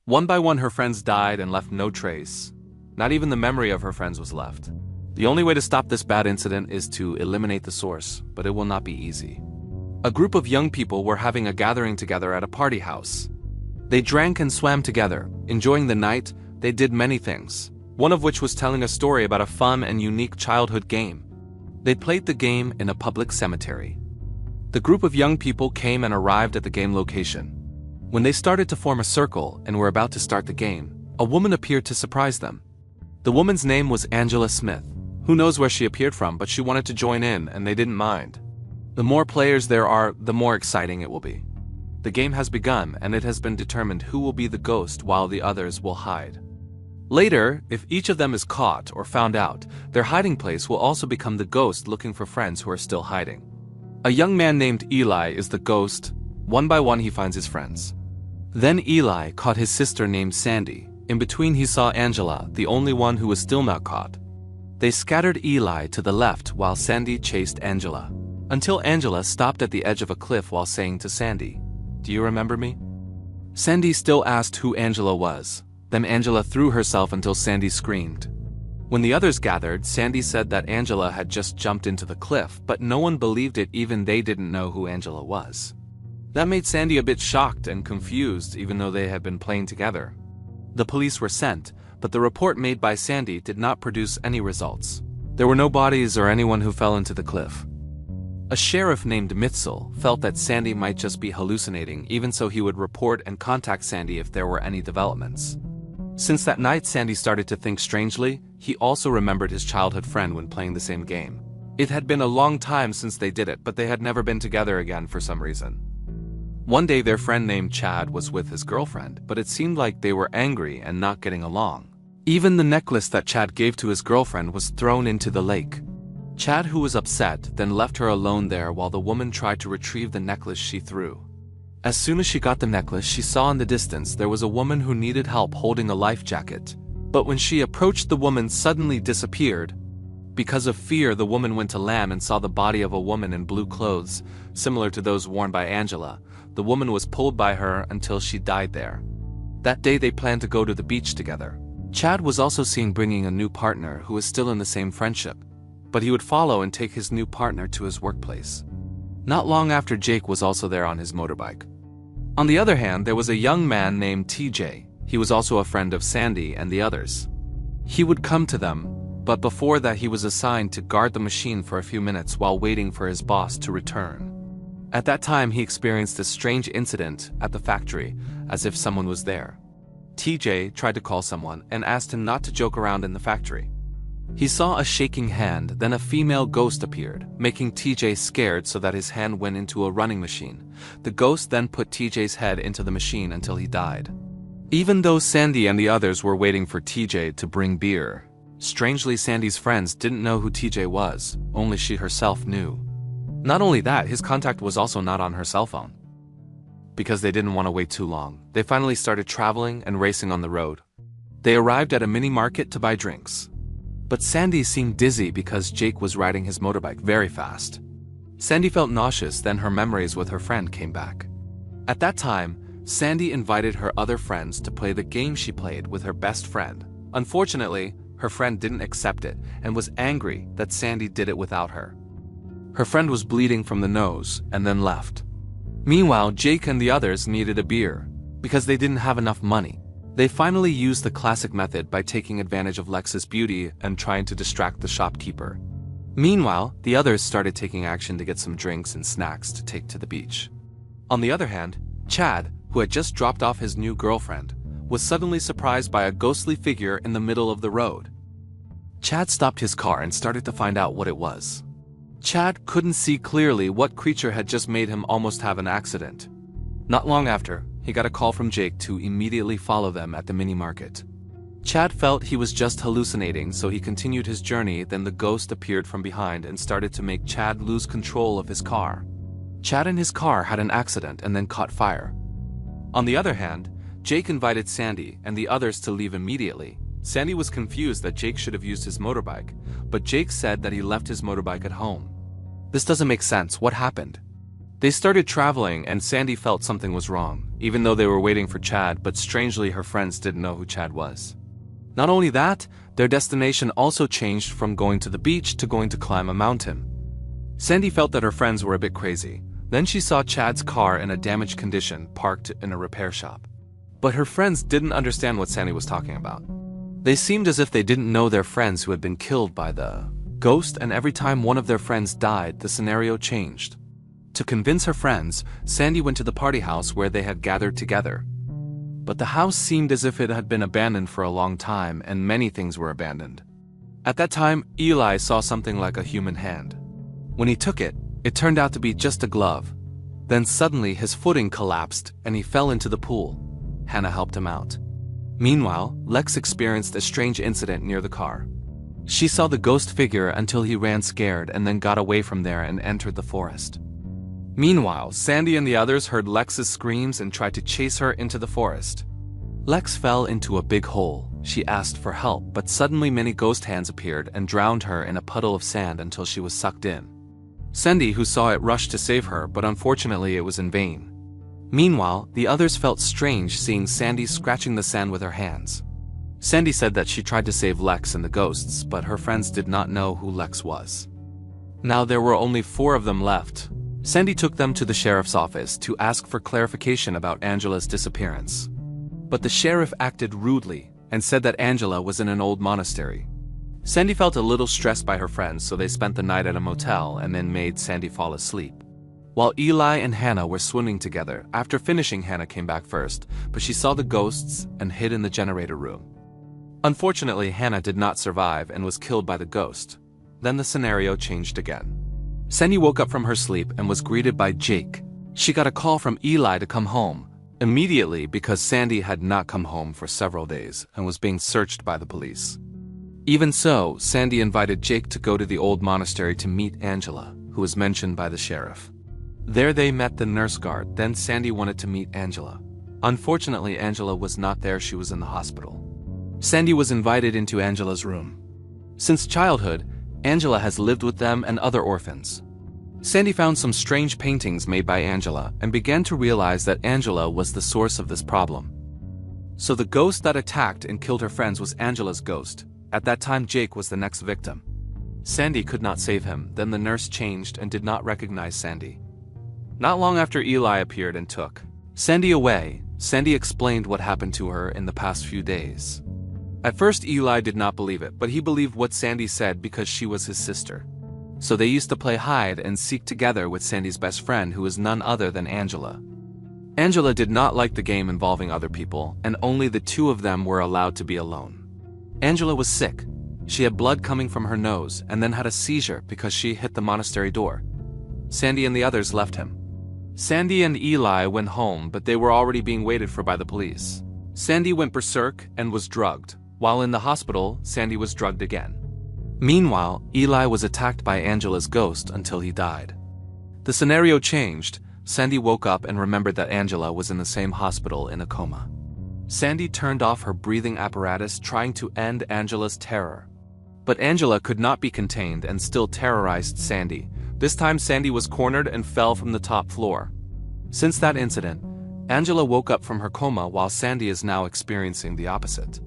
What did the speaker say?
One by one her friends died and left no trace. Not even the memory of her friends was left. The only way to stop this bad incident is to eliminate the source, but it will not be easy. A group of young people were having a gathering together at a party house. They drank and swam together. Enjoying the night, they did many things, one of which was telling a story about a fun and unique childhood game. They played the game in a public cemetery. The group of young people came and arrived at the game location. When they started to form a circle and were about to start the game, a woman appeared to surprise them. The woman's name was Angela Smith. Who knows where she appeared from, but she wanted to join in and they didn't mind. The more players there are, the more exciting it will be. The game has begun and it has been determined who will be the ghost while the others will hide. Later, if each of them is caught or found out, their hiding place will also become the ghost looking for friends who are still hiding. A young man named Eli is the ghost. One by one he finds his friends. Then Eli caught his sister named Sandy. In between he saw Angela, the only one who was still not caught. They scattered Eli to the left while Sandy chased Angela, until Angela stopped at the edge of a cliff while saying to Sandy, "Do you remember me?" Sandy still asked who Angela was. Then Angela threw herself until Sandy screamed. When the others gathered, Sandy said that Angela had just jumped into the cliff, but no one believed it, even they didn't know who Angela was. That made Sandy a bit shocked and confused, even though they had been playing together. The police were sent, but the report made by Sandy did not produce any results. There were no bodies or anyone who fell into the cliff. A sheriff named Mitzel felt that Sandy might just be hallucinating, even so he would report and contact Sandy if there were any developments. Since that night Sandy started to think strangely, he also remembered his childhood friend when playing the same game. It had been a long time since they did it, but they had never been together again for some reason. One day their friend named Chad was with his girlfriend, but it seemed like they were angry and not getting along. Even the necklace that Chad gave to his girlfriend was thrown into the lake. Chad, who was upset, then left her alone there while the woman tried to retrieve the necklace she threw. As soon as she got the necklace, she saw in the distance there was a woman who needed help holding a life jacket. But when she approached, the woman suddenly disappeared. Because of fear, the woman went to land and saw the body of a woman in blue clothes, similar to those worn by Angela. The woman was pulled by her until she died there. That day they planned to go to the beach together. Chad was also seen bringing a new partner who was still in the same friendship, but he would follow and take his new partner to his workplace. Not long after, Jake was also there on his motorbike. On the other hand, there was a young man named TJ. He was also a friend of Sandy and the others. He would come to them, but before that he was assigned to guard the machine for a few minutes while waiting for his boss to return. At that time he experienced a strange incident at the factory, as if someone was there. TJ tried to call someone and asked him not to joke around in the factory. He saw a shaking hand, then a female ghost appeared, making TJ scared so that his hand went into a running machine. The ghost then put TJ's head into the machine until he died. Even though Sandy and the others were waiting for TJ to bring beer, strangely Sandy's friends didn't know who TJ was, only she herself knew. Not only that, his contact was also not on her cell phone. Because they didn't want to wait too long, they finally started traveling and racing on the road. They arrived at a mini market to buy drinks. But Sandy seemed dizzy because Jake was riding his motorbike very fast. Sandy felt nauseous, then her memories with her friend came back. At that time, Sandy invited her other friends to play the game she played with her best friend. Unfortunately, her friend didn't accept it and was angry that Sandy did it without her. Her friend was bleeding from the nose and then left. Meanwhile, Jake and the others needed a beer. Because they didn't have enough money, they finally used the classic method by taking advantage of Lex's beauty and trying to distract the shopkeeper. Meanwhile, the others started taking action to get some drinks and snacks to take to the beach. On the other hand, Chad, who had just dropped off his new girlfriend, was suddenly surprised by a ghostly figure in the middle of the road. Chad stopped his car and started to find out what it was. Chad couldn't see clearly what creature had just made him almost have an accident. Not long after, he got a call from Jake to immediately follow them at the mini market. Chad felt he was just hallucinating, so he continued his journey. Then the ghost appeared from behind and started to make Chad lose control of his car. Chad and his car had an accident and then caught fire. On the other hand, Jake invited Sandy and the others to leave immediately. Sandy was confused that Jake should have used his motorbike, but Jake said that he left his motorbike at home. This doesn't make sense. What happened? They started traveling and Sandy felt something was wrong, even though they were waiting for Chad, but strangely her friends didn't know who Chad was. Not only that, their destination also changed from going to the beach to going to climb a mountain. Sandy felt that her friends were a bit crazy. Then she saw Chad's car in a damaged condition parked in a repair shop. But her friends didn't understand what Sandy was talking about. They seemed as if they didn't know their friends who had been killed by the ghost, and every time one of their friends died, the scenario changed. To convince her friends, Sandy went to the party house where they had gathered together. But the house seemed as if it had been abandoned for a long time, and many things were abandoned. At that time, Eli saw something like a human hand. When he took it, it turned out to be just a glove. Then suddenly his footing collapsed and he fell into the pool. Hannah helped him out. Meanwhile, Lex experienced a strange incident near the car. She saw the ghost figure until he ran scared and then got away from there and entered the forest. Meanwhile, Sandy and the others heard Lex's screams and tried to chase her into the forest. Lex fell into a big hole. She asked for help, but suddenly many ghost hands appeared and drowned her in a puddle of sand until she was sucked in. Sandy, who saw it, rushed to save her, but unfortunately it was in vain. Meanwhile, the others felt strange seeing Sandy scratching the sand with her hands. Sandy said that she tried to save Lex and the ghosts, but her friends did not know who Lex was. Now there were only 4 of them left. Sandy took them to the sheriff's office to ask for clarification about Angela's disappearance. But the sheriff acted rudely and said that Angela was in an old monastery. Sandy felt a little stressed by her friends, so they spent the night at a motel and then made Sandy fall asleep. While Eli and Hannah were swimming together, after finishing, Hannah came back first, but she saw the ghosts and hid in the generator room. Unfortunately, Hannah did not survive and was killed by the ghost. Then the scenario changed again. Sandy woke up from her sleep and was greeted by Jake. She got a call from Eli to come home immediately because Sandy had not come home for several days and was being searched by the police. Even so, Sandy invited Jake to go to the old monastery to meet Angela, who was mentioned by the sheriff. There they met the nurse guard. Then Sandy wanted to meet Angela. Unfortunately, Angela was not there. She was in the hospital. Sandy was invited into Angela's room. Since childhood, Angela has lived with them and other orphans. Sandy found some strange paintings made by Angela and began to realize that Angela was the source of this problem. So the ghost that attacked and killed her friends was Angela's ghost. At that time, Jake was the next victim. Sandy could not save him. Then the nurse changed and did not recognize Sandy. Not long after, Eli appeared and took Sandy away. Sandy explained what happened to her in the past few days. At first, Eli did not believe it, but he believed what Sandy said because she was his sister. So they used to play hide and seek together with Sandy's best friend, who is none other than Angela. Angela did not like the game involving other people, and only the 2 of them were allowed to be alone. Angela was sick. She had blood coming from her nose and then had a seizure because she hit the monastery door. Sandy and the others left him. Sandy and Eli went home, but they were already being waited for by the police. Sandy went berserk and was drugged. While in the hospital, Sandy was drugged again. Meanwhile, Eli was attacked by Angela's ghost until he died. The scenario changed. Sandy woke up and remembered that Angela was in the same hospital in a coma. Sandy turned off her breathing apparatus, trying to end Angela's terror. But Angela could not be contained and still terrorized Sandy. This time, Sandy was cornered and fell from the top floor. Since that incident, Angela woke up from her coma while Sandy is now experiencing the opposite.